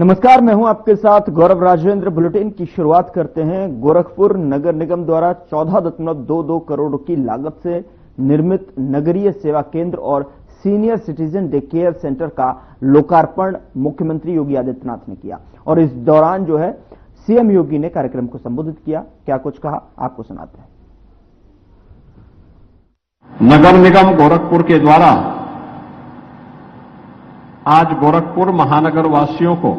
नमस्कार, मैं हूं आपके साथ गौरव राजेंद्र। बुलेटिन की शुरुआत करते हैं। गोरखपुर नगर निगम द्वारा 14.22 करोड़ की लागत से निर्मित नगरीय सेवा केंद्र और senior citizen day care centre का लोकार्पण मुख्यमंत्री योगी आदित्यनाथ ने किया और इस दौरान सीएम योगी ने कार्यक्रम को संबोधित किया। क्या कुछ कहा, आपको सुनाते हैं। नगर निगम गोरखपुर के द्वारा आज गोरखपुर महानगर वासियों को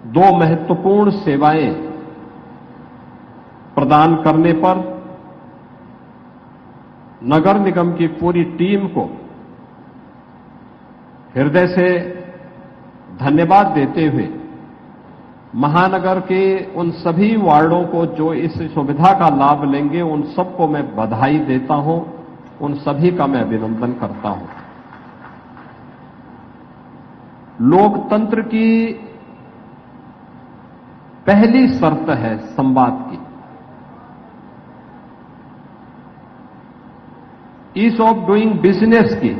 दो महत्वपूर्ण सेवाएं प्रदान करने पर नगर निगम की पूरी टीम को हृदय से धन्यवाद देते हुए महानगर के उन सभी वार्डों को जो इस सुविधा का लाभ लेंगे उन सबको मैं बधाई देता हूं, उन सभी का मैं अभिनंदन करता हूं। लोकतंत्र की पहली शर्त है संवाद की। ईज ऑफ डूइंग बिजनेस की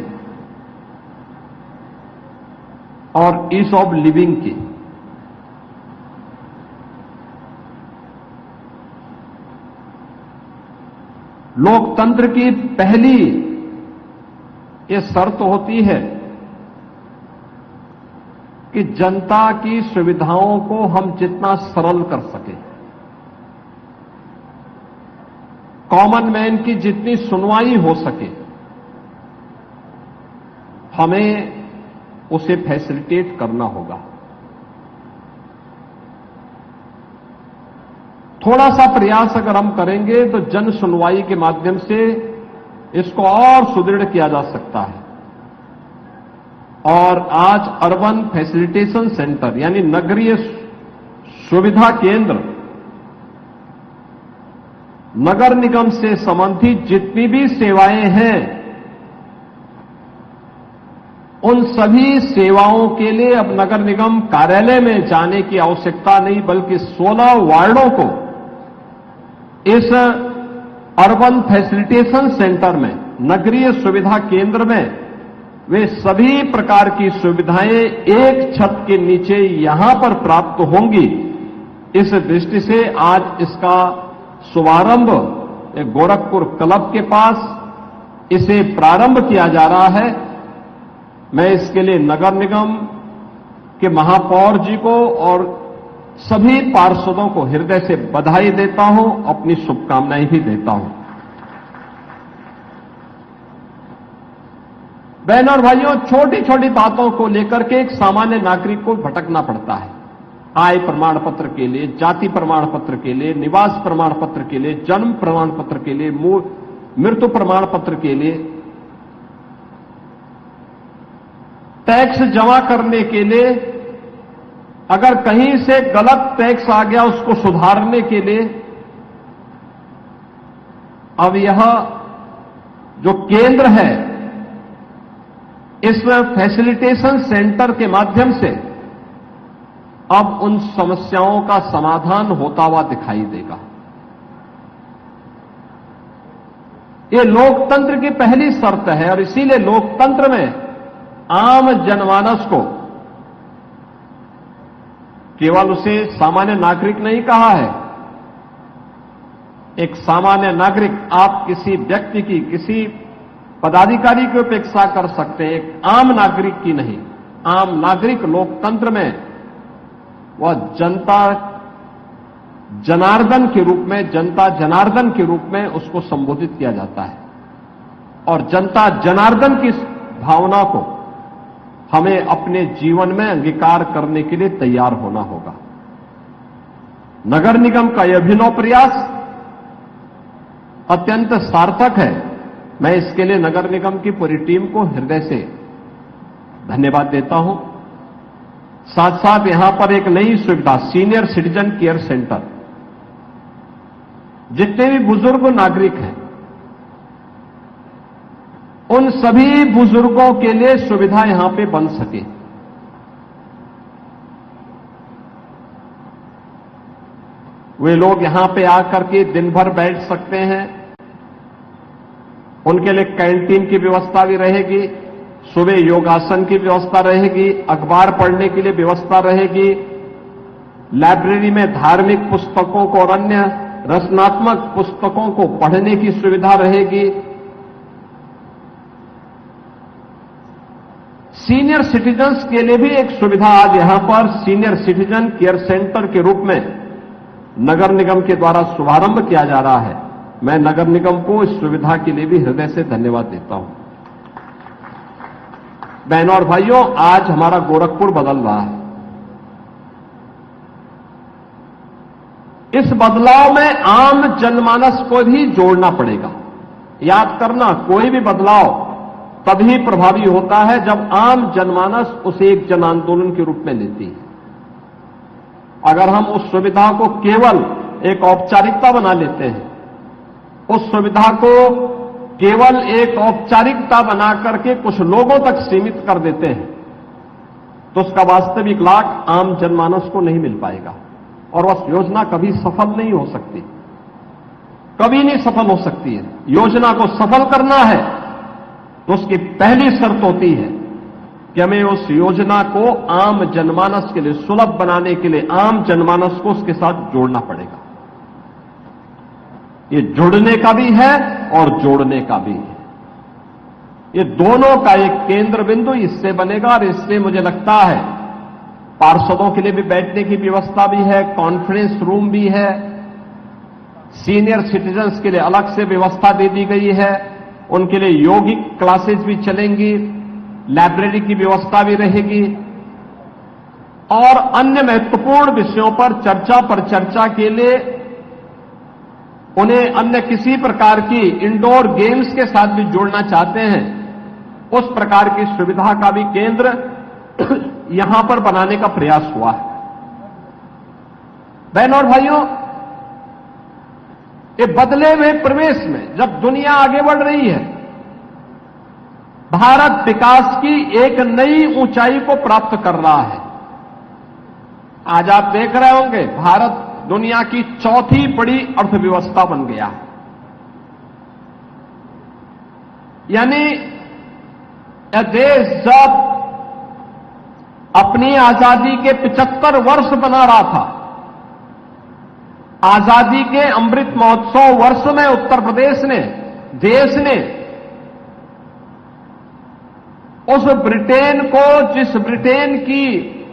और ईज ऑफ लिविंग की। लोकतंत्र की पहली ये शर्त होती है कि जनता की सुविधाओं को हम जितना सरल कर सके, कॉमन मैन की जितनी सुनवाई हो सके, हमें उसे फैसिलिटेट करना होगा। थोड़ा सा प्रयास अगर हम करेंगे तो जन सुनवाई के माध्यम से इसको और सुदृढ़ किया जा सकता है। और आज अर्बन फैसिलिटेशन सेंटर यानी नगरीय सुविधा केंद्र नगर निगम से संबंधित जितनी भी सेवाएं हैं उन सभी सेवाओं के लिए अब नगर निगम कार्यालय में जाने की आवश्यकता नहीं, बल्कि 16 वार्डों को इस अर्बन फैसिलिटेशन सेंटर में, नगरीय सुविधा केंद्र में वे सभी प्रकार की सुविधाएं एक छत के नीचे यहां पर प्राप्त होंगी। इस दृष्टि से आज इसका शुभारंभ गोरखपुर क्लब के पास इसे प्रारंभ किया जा रहा है। मैं इसके लिए नगर निगम के महापौर जी को और सभी पार्षदों को हृदय से बधाई देता हूं, अपनी शुभकामनाएं भी देता हूं। बहनों और भाइयों, छोटी छोटी बातों को लेकर के एक सामान्य नागरिक को भटकना पड़ता है। आय प्रमाण पत्र के लिए, जाति प्रमाण पत्र के लिए, निवास प्रमाण पत्र के लिए, जन्म प्रमाण पत्र के लिए, मृत्यु प्रमाण पत्र के लिए, टैक्स जमा करने के लिए, अगर कहीं से गलत टैक्स आ गया उसको सुधारने के लिए। अब यह जो केंद्र है इस फैसिलिटेशन सेंटर के माध्यम से अब उन समस्याओं का समाधान होता हुआ दिखाई देगा। ये लोकतंत्र की पहली शर्त है और इसीलिए लोकतंत्र में आम जनमानस को, केवल उसे सामान्य नागरिक नहीं कहा है। एक सामान्य नागरिक, आप किसी व्यक्ति की, किसी पदाधिकारी की उपेक्षा कर सकते हैं, एक आम नागरिक की नहीं। आम नागरिक लोकतंत्र में वह जनता जनार्दन के रूप में, जनता जनार्दन के रूप में उसको संबोधित किया जाता है और जनता जनार्दन की भावना को हमें अपने जीवन में अंगीकार करने के लिए तैयार होना होगा। नगर निगम का यह अभिनव प्रयास अत्यंत सार्थक है। मैं इसके लिए नगर निगम की पूरी टीम को हृदय से धन्यवाद देता हूं। साथ साथ यहां पर एक नई सुविधा, सीनियर सिटीजन केयर सेंटर, जितने भी बुजुर्ग नागरिक हैं उन सभी बुजुर्गों के लिए सुविधा यहां पे बन सके। वे लोग यहां पे आकर के दिन भर बैठ सकते हैं। उनके लिए कैंटीन की व्यवस्था भी रहेगी, सुबह योगासन की व्यवस्था रहेगी, अखबार पढ़ने के लिए व्यवस्था रहेगी, लाइब्रेरी में धार्मिक पुस्तकों को और अन्य रचनात्मक पुस्तकों को पढ़ने की सुविधा रहेगी। सीनियर सिटीजन्स के लिए भी एक सुविधा आज यहां पर सीनियर सिटीजन केयर सेंटर के रूप में नगर निगम के द्वारा शुभारंभ किया जा रहा है। मैं नगर निगम को इस सुविधा के लिए भी हृदय से धन्यवाद देता हूं। बहनों और भाइयों, आज हमारा गोरखपुर बदल रहा है। इस बदलाव में आम जनमानस को भी जोड़ना पड़ेगा। याद करना, कोई भी बदलाव तभी प्रभावी होता है जब आम जनमानस उसे एक जन आंदोलन के रूप में लेती है। अगर हम उस सुविधा को केवल एक औपचारिकता बना लेते हैं, उस सुविधा को केवल एक औपचारिकता बना करके कुछ लोगों तक सीमित कर देते हैं, तो उसका वास्तविक लाभ आम जनमानस को नहीं मिल पाएगा और वह योजना कभी सफल नहीं हो सकती, कभी नहीं सफल हो सकती है। योजना को सफल करना है तो उसकी पहली शर्त होती है कि हमें उस योजना को आम जनमानस के लिए सुलभ बनाने के लिए आम जनमानस को उसके साथ जोड़ना पड़ेगा। ये जुड़ने का भी है और जोड़ने का भी है। ये दोनों का एक केंद्र बिंदु इससे बनेगा और इससे मुझे लगता है पार्षदों के लिए भी बैठने की व्यवस्था भी है, कॉन्फ्रेंस रूम भी है, सीनियर सिटीजन्स के लिए अलग से व्यवस्था दे दी गई है, उनके लिए योगिक क्लासेस भी चलेंगी, लाइब्रेरी की व्यवस्था भी रहेगी और अन्य महत्वपूर्ण विषयों पर चर्चा के लिए उन्हें अन्य किसी प्रकार की इंडोर गेम्स के साथ भी जोड़ना चाहते हैं, उस प्रकार की सुविधा का भी केंद्र यहां पर बनाने का प्रयास हुआ है। बहनों और भाइयों, ये बदले हुए प्रवेश में जब दुनिया आगे बढ़ रही है, भारत विकास की एक नई ऊंचाई को प्राप्त कर रहा है। आज आप देख रहे होंगे, भारत दुनिया की चौथी बड़ी अर्थव्यवस्था बन गया है। यानी यह देश जब अपनी आजादी के 75 वर्ष बना रहा था, आजादी के अमृत महोत्सव वर्ष में उत्तर प्रदेश ने, देश ने उस ब्रिटेन को, जिस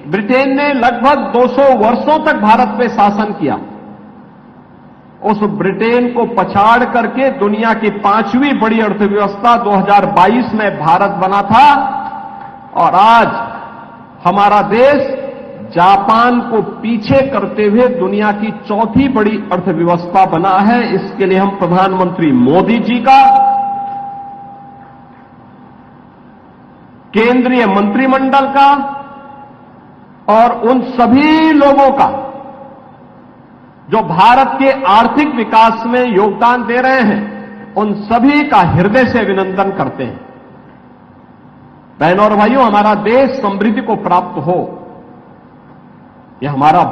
ब्रिटेन ने लगभग 200 वर्षों तक भारत पे शासन किया, उस ब्रिटेन को पछाड़ करके दुनिया की 5वीं बड़ी अर्थव्यवस्था 2022 में भारत बना था और आज हमारा देश जापान को पीछे करते हुए दुनिया की चौथी बड़ी अर्थव्यवस्था बना है। इसके लिए हम प्रधानमंत्री मोदी जी का, केंद्रीय मंत्रिमंडल का और उन सभी लोगों का जो भारत के आर्थिक विकास में योगदान दे रहे हैं, उन सभी का हृदय से अभिनंदन करते हैं। बहनों और भाइयों, हमारा देश समृद्धि को प्राप्त हो, यह हमारा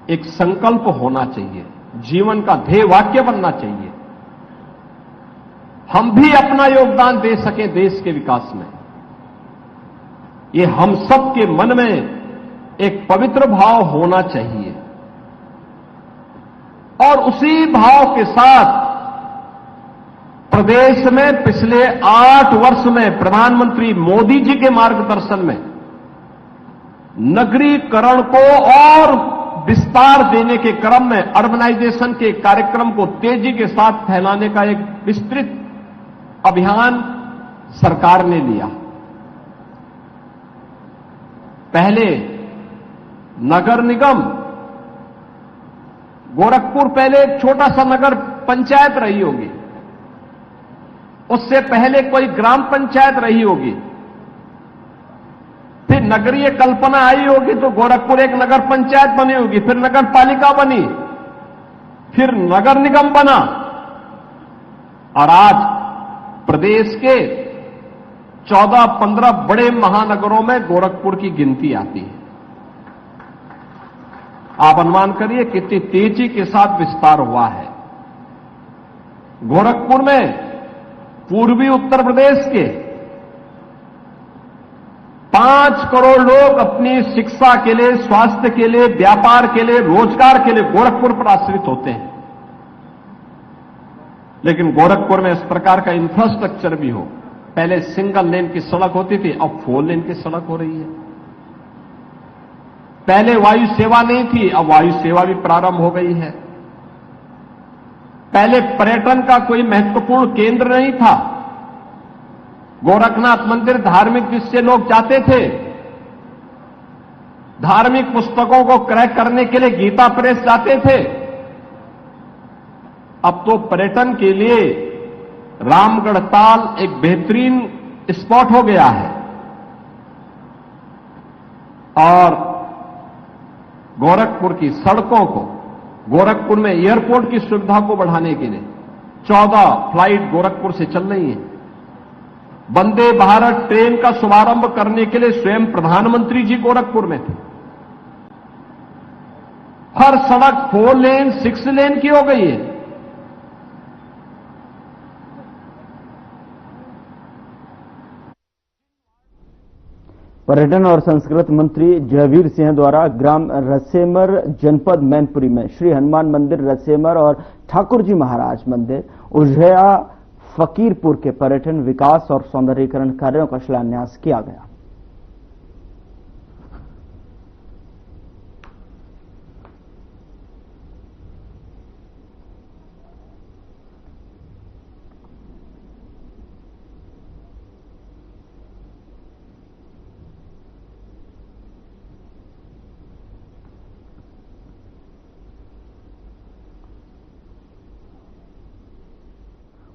एक संकल्प होना चाहिए, जीवन का ध्येय वाक्य बनना चाहिए। हम भी अपना योगदान दे सकें देश के विकास में, ये हम सब के मन में एक पवित्र भाव होना चाहिए और उसी भाव के साथ प्रदेश में पिछले 8 वर्ष में प्रधानमंत्री मोदी जी के मार्गदर्शन में नगरीकरण को और विस्तार देने के क्रम में अर्बनाइजेशन के कार्यक्रम को तेजी के साथ फैलाने का एक विस्तृत अभियान सरकार ने लिया। पहले नगर निगम, गोरखपुर पहले एक छोटा सा नगर पंचायत रही होगी, उससे पहले कोई ग्राम पंचायत रही होगी, फिर नगरीय कल्पना आई होगी तो गोरखपुर एक नगर पंचायत बनी होगी, फिर नगर पालिका बनी, फिर नगर निगम बना और आज प्रदेश के 14-15 बड़े महानगरों में गोरखपुर की गिनती आती है। आप अनुमान करिए कितनी तेजी के साथ विस्तार हुआ है। गोरखपुर में पूर्वी उत्तर प्रदेश के 5 करोड़ लोग अपनी शिक्षा के लिए, स्वास्थ्य के लिए, व्यापार के लिए, रोजगार के लिए गोरखपुर पर आश्रित होते हैं। लेकिन गोरखपुर में इस प्रकार का इंफ्रास्ट्रक्चर भी हो। पहले सिंगल लेन की सड़क होती थी, अब 4 लेन की सड़क हो रही है। पहले वायु सेवा नहीं थी, अब वायु सेवा भी प्रारंभ हो गई है। पहले पर्यटन का कोई महत्वपूर्ण केंद्र नहीं था। गोरखनाथ मंदिर धार्मिक दृष्टि से लोग जाते थे। धार्मिक पुस्तकों को क्रय करने के लिए गीता प्रेस जाते थे। अब तो पर्यटन के लिए रामगढ़ ताल एक बेहतरीन स्पॉट हो गया है। और गोरखपुर की सड़कों को, गोरखपुर में एयरपोर्ट की सुविधा को बढ़ाने के लिए 14 फ्लाइट गोरखपुर से चल रही हैं। वंदे भारत ट्रेन का शुभारंभ करने के लिए स्वयं प्रधानमंत्री जी गोरखपुर में थे। हर सड़क 4 लेन, 6 लेन की हो गई है। पर्यटन और संस्कृति मंत्री जयवीर सिंह द्वारा ग्राम रसेमर जनपद मैनपुरी में श्री हनुमान मंदिर रसेमर और ठाकुर जी महाराज मंदिर उझया फकीरपुर के पर्यटन विकास और सौंदर्यीकरण कार्यों का शिलान्यास किया गया।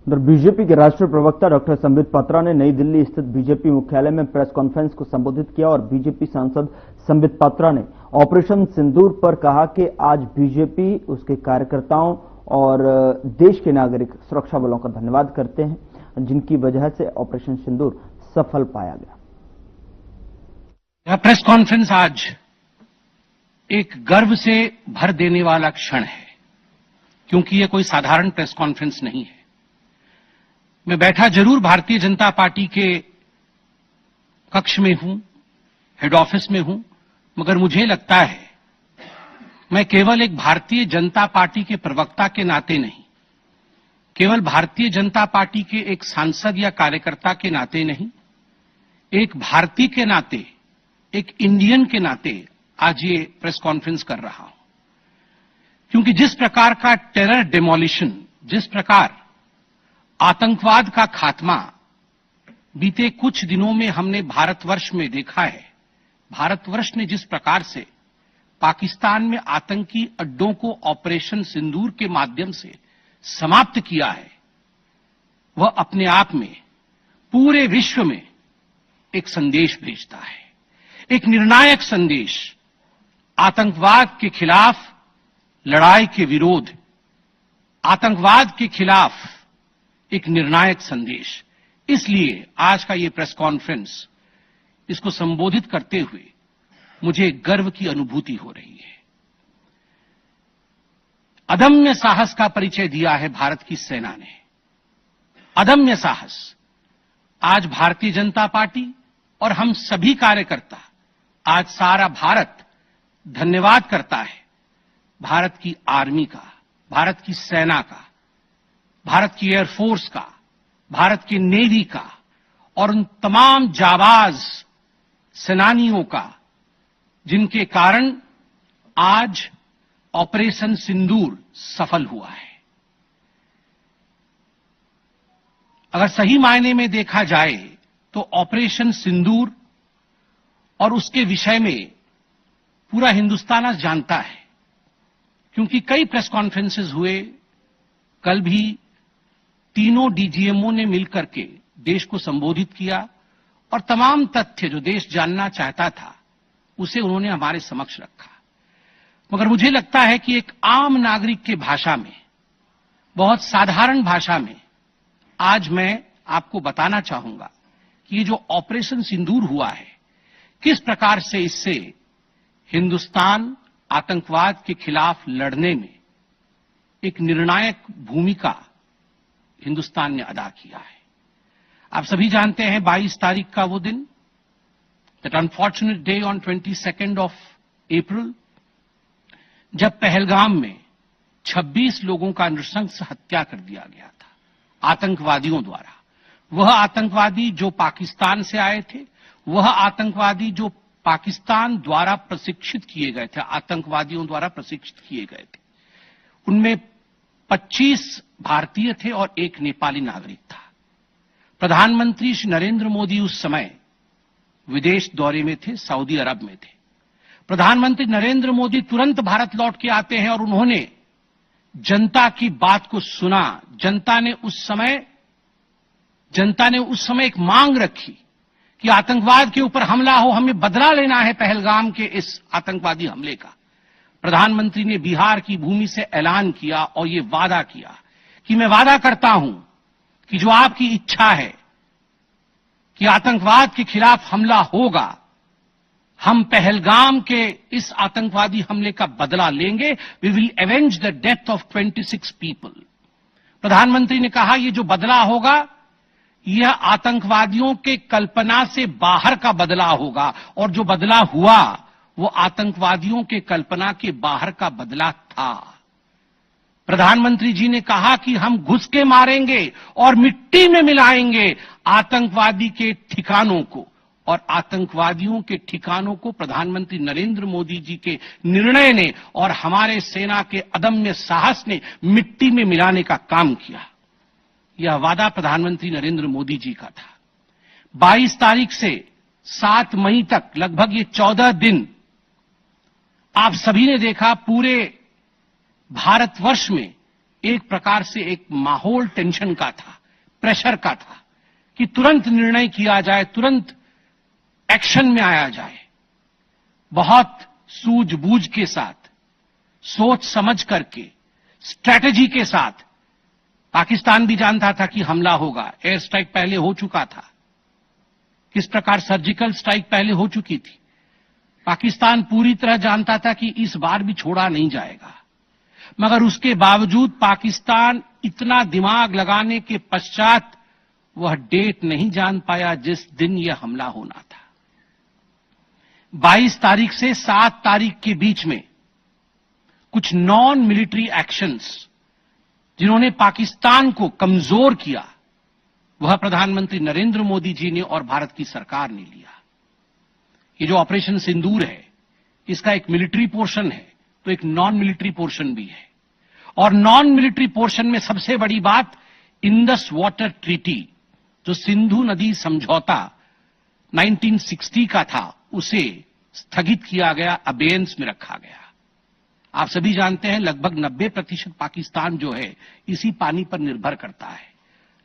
उधर बीजेपी के राष्ट्रीय प्रवक्ता डॉक्टर संबित पात्रा ने नई दिल्ली स्थित बीजेपी मुख्यालय में प्रेस कॉन्फ्रेंस को संबोधित किया और बीजेपी सांसद संबित पात्रा ने ऑपरेशन सिंदूर पर कहा कि आज बीजेपी उसके कार्यकर्ताओं और देश के नागरिक सुरक्षा बलों का धन्यवाद करते हैं, जिनकी वजह से ऑपरेशन सिंदूर सफल पाया गया। यह प्रेस कॉन्फ्रेंस आज एक गर्व से भर देने वाला क्षण है, क्योंकि यह कोई साधारण प्रेस कॉन्फ्रेंस नहीं है। मैं बैठा जरूर भारतीय जनता पार्टी के कक्ष में हूं, हेड ऑफिस में हूं, मगर मुझे लगता है मैं केवल एक भारतीय जनता पार्टी के प्रवक्ता के नाते नहीं, केवल भारतीय जनता पार्टी के एक सांसद या कार्यकर्ता के नाते नहीं, एक भारतीय के नाते, एक इंडियन के नाते आज ये प्रेस कॉन्फ्रेंस कर रहा हूं। क्योंकि जिस प्रकार का टेरर डिमोलिशन, जिस प्रकार आतंकवाद का खात्मा बीते कुछ दिनों में हमने भारतवर्ष में देखा है, भारतवर्ष ने जिस प्रकार से पाकिस्तान में आतंकी अड्डों को ऑपरेशन सिंदूर के माध्यम से समाप्त किया है, वह अपने आप में पूरे विश्व में एक संदेश भेजता है, एक निर्णायक संदेश। आतंकवाद के खिलाफ लड़ाई के विरोध, आतंकवाद के खिलाफ एक निर्णायक संदेश। इसलिए आज का ये प्रेस कॉन्फ्रेंस, इसको संबोधित करते हुए मुझे गर्व की अनुभूति हो रही है। अदम्य साहस का परिचय दिया है भारत की सेना ने, अदम्य साहस। आज भारतीय जनता पार्टी और हम सभी कार्यकर्ता, आज सारा भारत धन्यवाद करता है भारत की आर्मी का, भारत की सेना का, भारत की एयरफोर्स का, भारत की नेवी का और उन तमाम जाबाज सेनानियों का, जिनके कारण आज ऑपरेशन सिंदूर सफल हुआ है। अगर सही मायने में देखा जाए तो ऑपरेशन सिंदूर और उसके विषय में पूरा हिंदुस्तान आज जानता है, क्योंकि कई प्रेस कॉन्फ्रेंसेस हुए। कल भी तीनों डीजीएमओ ने मिलकर के देश को संबोधित किया और तमाम तथ्य जो देश जानना चाहता था उसे उन्होंने हमारे समक्ष रखा। मगर मुझे लगता है कि एक आम नागरिक की भाषा में, बहुत साधारण भाषा में आज मैं आपको बताना चाहूंगा कि ये जो ऑपरेशन सिंदूर हुआ है, किस प्रकार से इससे हिंदुस्तान आतंकवाद के खिलाफ लड़ने में एक निर्णायक भूमिका हिंदुस्तान ने अदा किया है। आप सभी जानते हैं 22 तारीख का वो दिन, that unfortunate day on 22nd of April, जब पहलगाम में 26 लोगों का नृशंस हत्या कर दिया गया था आतंकवादियों द्वारा। वह आतंकवादी जो पाकिस्तान से आए थे, वह आतंकवादी जो पाकिस्तान द्वारा प्रशिक्षित किए गए थे, आतंकवादियों द्वारा प्रशिक्षित किए गए थे। उनमें 25 भारतीय थे और एक नेपाली नागरिक था। प्रधानमंत्री श्री नरेंद्र मोदी उस समय विदेश दौरे में थे, सऊदी अरब में थे। प्रधानमंत्री नरेंद्र मोदी तुरंत भारत लौट के आते हैं और उन्होंने जनता की बात को सुना। जनता ने उस समय एक मांग रखी कि आतंकवाद के ऊपर हमला हो, हमें बदला लेना है पहलगाम के इस आतंकवादी हमले का। प्रधानमंत्री ने बिहार की भूमि से ऐलान किया और ये वादा किया कि मैं वादा करता हूं कि जो आपकी इच्छा है कि आतंकवाद के खिलाफ हमला होगा, हम पहलगाम के इस आतंकवादी हमले का बदला लेंगे। We will avenge the death of 26 people. प्रधानमंत्री ने कहा यह जो बदला होगा यह आतंकवादियों के कल्पना से बाहर का बदला होगा, और जो बदला हुआ वो आतंकवादियों के कल्पना के बाहर का बदला था। प्रधानमंत्री जी ने कहा कि हम घुस के मारेंगे और मिट्टी में मिलाएंगे आतंकवादी के ठिकानों को, और आतंकवादियों के ठिकानों को प्रधानमंत्री नरेंद्र मोदी जी के निर्णय ने और हमारे सेना के अदम्य साहस ने मिट्टी में मिलाने का काम किया। यह वादा प्रधानमंत्री नरेंद्र मोदी जी का था। 22 तारीख से 7 मई तक लगभग ये 14 दिन आप सभी ने देखा पूरे भारतवर्ष में एक प्रकार से एक माहौल टेंशन का था, प्रेशर का था कि तुरंत निर्णय किया जाए, तुरंत एक्शन में आया जाए। बहुत सूझबूझ के साथ, सोच समझ करके, स्ट्रैटेजी के साथ पाकिस्तान भी जानता था कि हमला होगा। एयर स्ट्राइक पहले हो चुका था, किस प्रकार सर्जिकल स्ट्राइक पहले हो चुकी थी। पाकिस्तान पूरी तरह जानता था कि इस बार भी छोड़ा नहीं जाएगा, मगर उसके बावजूद पाकिस्तान इतना दिमाग लगाने के पश्चात वह डेट नहीं जान पाया जिस दिन यह हमला होना था। 22 तारीख से 7 तारीख के बीच में कुछ नॉन मिलिट्री एक्शंस जिन्होंने पाकिस्तान को कमजोर किया, वह प्रधानमंत्री नरेंद्र मोदी जी ने और भारत की सरकार ने लिया। ये जो ऑपरेशन सिंदूर है, इसका एक मिलिट्री पोर्शन है तो एक नॉन मिलिट्री पोर्शन भी है। और नॉन मिलिट्री पोर्शन में सबसे बड़ी बात इंडस वाटर ट्रीटी, जो सिंधु नदी समझौता 1960 का था, उसे स्थगित किया गया, अबेयंस में रखा गया। आप सभी जानते हैं लगभग 90% पाकिस्तान जो है इसी पानी पर निर्भर करता है।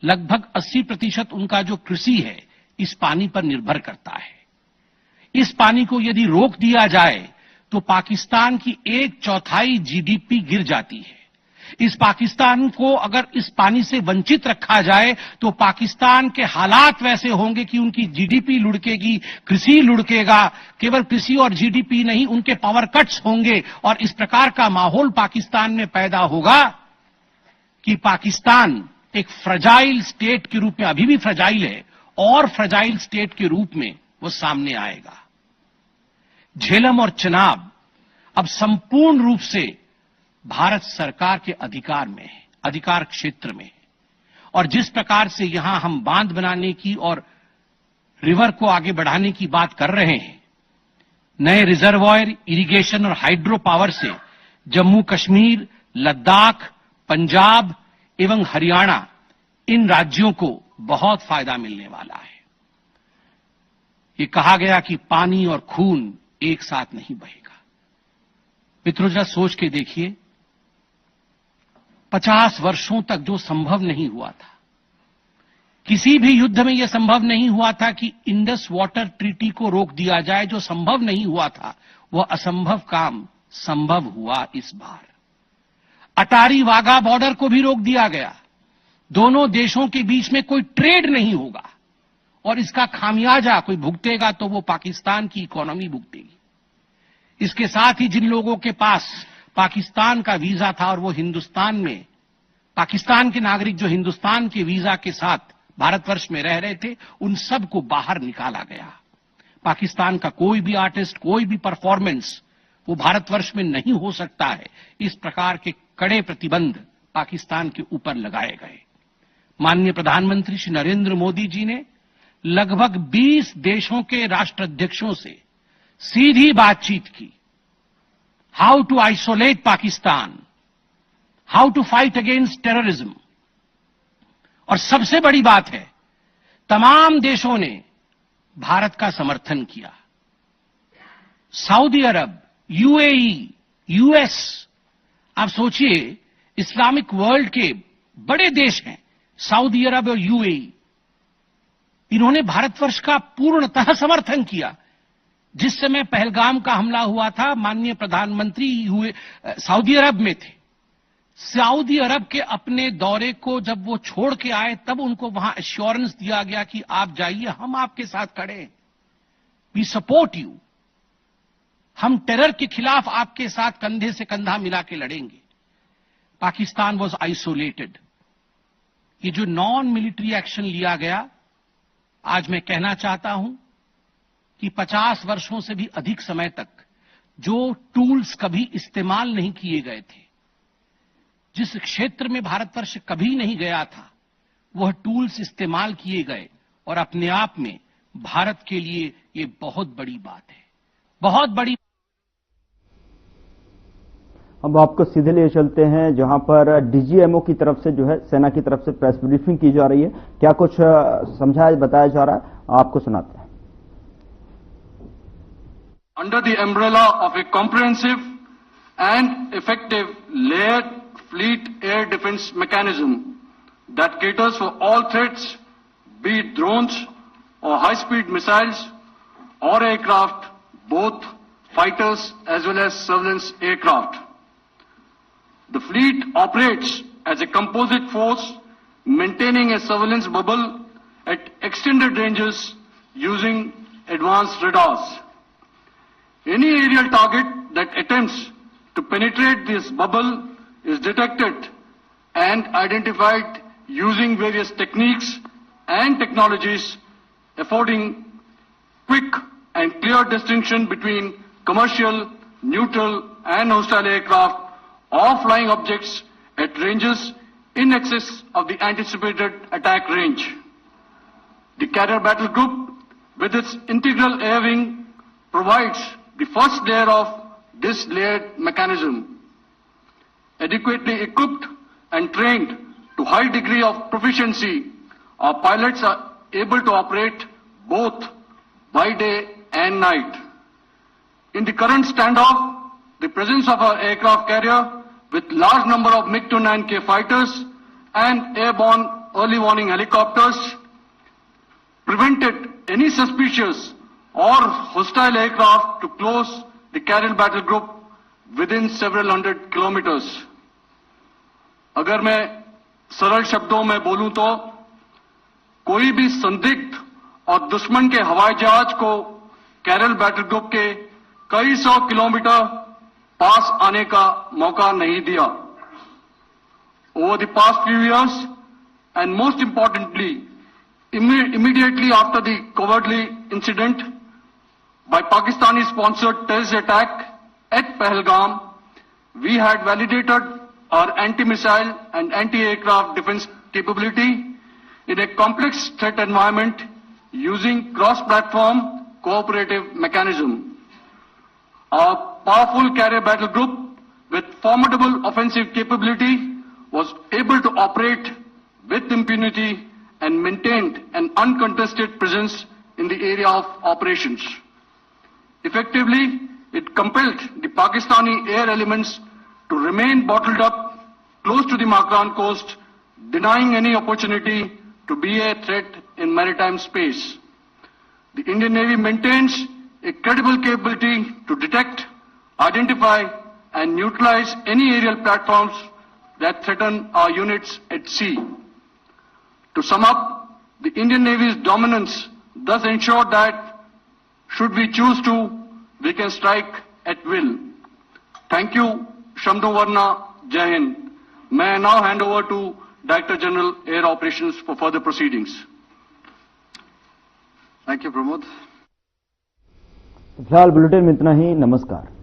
लगभग 80% उनका जो कृषि है इस पानी पर निर्भर करता है। इस पानी को यदि रोक दिया जाए तो पाकिस्तान की 1/4 जीडीपी गिर जाती है। इस पाकिस्तान को अगर इस पानी से वंचित रखा जाए तो पाकिस्तान के हालात वैसे होंगे कि उनकी जीडीपी लुढ़केगी, कृषि लुढ़केगा। केवल कृषि और जीडीपी नहीं, उनके पावर कट्स होंगे और इस प्रकार का माहौल पाकिस्तान में पैदा होगा कि पाकिस्तान एक फ्रजाइल स्टेट के रूप में, अभी भी फ्रजाइल है, और फ्रजाइल स्टेट के रूप में वो सामने आएगा। झेलम और चनाब अब संपूर्ण रूप से भारत सरकार के अधिकार में है, अधिकार क्षेत्र में है। और जिस प्रकार से यहां हम बांध बनाने की और रिवर को आगे बढ़ाने की बात कर रहे हैं, नए रिजर्वायर, इरिगेशन और हाइड्रो पावर से जम्मू कश्मीर, लद्दाख, पंजाब एवं हरियाणा, इन राज्यों को बहुत फायदा मिलने वाला है। ये कहा गया कि पानी और खून एक साथ नहीं बहेगा। मित्रों, जरा सोच के देखिए, 50 वर्षों तक जो संभव नहीं हुआ था, किसी भी युद्ध में यह संभव नहीं हुआ था कि इंडस वाटर ट्रीटी को रोक दिया जाए। जो संभव नहीं हुआ था वह असंभव काम संभव हुआ इस बार। अटारी वाघा बॉर्डर को भी रोक दिया गया। दोनों देशों के बीच में कोई ट्रेड नहीं होगा और इसका खामियाजा कोई भुगतेगा तो वो पाकिस्तान की इकोनॉमी भुगतेगी। इसके साथ ही जिन लोगों के पास पाकिस्तान का वीजा था और वो हिंदुस्तान में, पाकिस्तान के नागरिक जो हिंदुस्तान के वीजा के साथ भारतवर्ष में रह रहे थे, उन सबको बाहर निकाला गया। पाकिस्तान का कोई भी आर्टिस्ट, कोई भी परफॉर्मेंस वो भारतवर्ष में नहीं हो सकता है। इस प्रकार के कड़े प्रतिबंध पाकिस्तान के ऊपर लगाए गए। माननीय प्रधानमंत्री श्री नरेंद्र मोदी जी ने लगभग 20 देशों के राष्ट्राध्यक्षों से सीधी बातचीत की। How to isolate Pakistan, how to fight against terrorism. और सबसे बड़ी बात है, तमाम देशों ने भारत का समर्थन किया। सऊदी अरब, यूएई, यूएस, आप सोचिए इस्लामिक वर्ल्ड के बड़े देश हैं सऊदी अरब और यूएई, इन्होंने भारतवर्ष का पूर्णतः समर्थन किया। जिस समय पहलगाम का हमला हुआ था, माननीय प्रधानमंत्री सऊदी अरब में थे। सऊदी अरब के अपने दौरे को जब वो छोड़ के आए, तब उनको वहां एश्योरेंस दिया गया कि आप जाइए, हम आपके साथ खड़े हैं, वी सपोर्ट यू, हम टेरर के खिलाफ आपके साथ कंधे से कंधा मिला के लड़ेंगे। Pakistan was isolated. ये जो नॉन मिलिट्री एक्शन लिया गया, आज मैं कहना चाहता हूं कि 50 वर्षों से भी अधिक समय तक जो टूल्स कभी इस्तेमाल नहीं किए गए थे, जिस क्षेत्र में भारतवर्ष कभी नहीं गया था, वह टूल्स इस्तेमाल किए गए और अपने आप में भारत के लिए ये बहुत बड़ी बात है, बहुत बड़ी। अब आपको सीधे लिए चलते हैं जहां पर डीजीएमओ की तरफ से जो है सेना की तरफ से प्रेस ब्रीफिंग की जा रही है। क्या कुछ समझाया बताया जा रहा है, आपको सुनाते हैं। Under the umbrella of a comprehensive and effective layered fleet air defense mechanism that caters for all threats, be it drones or high-speed missiles or aircraft, both fighters as well as surveillance aircraft. The fleet operates as a composite force, maintaining a surveillance bubble at extended ranges using advanced radars. Any aerial target that attempts to penetrate this bubble is detected and identified using various techniques and technologies, affording quick and clear distinction between commercial, neutral, and hostile aircraft or flying objects at ranges in excess of the anticipated attack range. The Carrier Battle Group, with its integral air wing, provides the first layer of this layered mechanism. Adequately equipped and trained to high degree of proficiency, our pilots are able to operate both by day and night. In the current standoff, the presence of our aircraft carrier with large number of MiG-29K fighters and airborne early warning helicopters prevented any suspicious or hostile aircraft to close the Carrier Battle Group within several hundred kilometers. अगर मैं सरल शब्दों में बोलूं तो कोई भी संदिग्ध और दुश्मन के हवाई जहाज को कैरल बैटल ग्रुप के कई सौ किलोमीटर पास आने का मौका नहीं दिया. Over the past few years, and most importantly, immediately after the cowardly incident by Pakistani-sponsored terrorist attack at Pahalgam, we had validated our anti-missile and anti-aircraft defense capability in a complex threat environment using cross-platform cooperative mechanism. Our powerful carrier battle group with formidable offensive capability was able to operate with impunity and maintained an uncontested presence in the area of operations. Effectively, it compelled the Pakistani air elements to remain bottled up close to the Makran coast, denying any opportunity to be a threat in maritime space. The Indian Navy maintains a credible capability to detect, identify, and neutralize any aerial platforms that threaten our units at sea. To sum up, the Indian Navy's dominance thus ensured that, should we choose to, we can strike at will. Thank you, Shamdhu Varna, Jai Hind. May I now hand over to Director General Air Operations for further proceedings. Thank you, Pramod. फिलहाल bulletin में इतना ही। नमस्कार।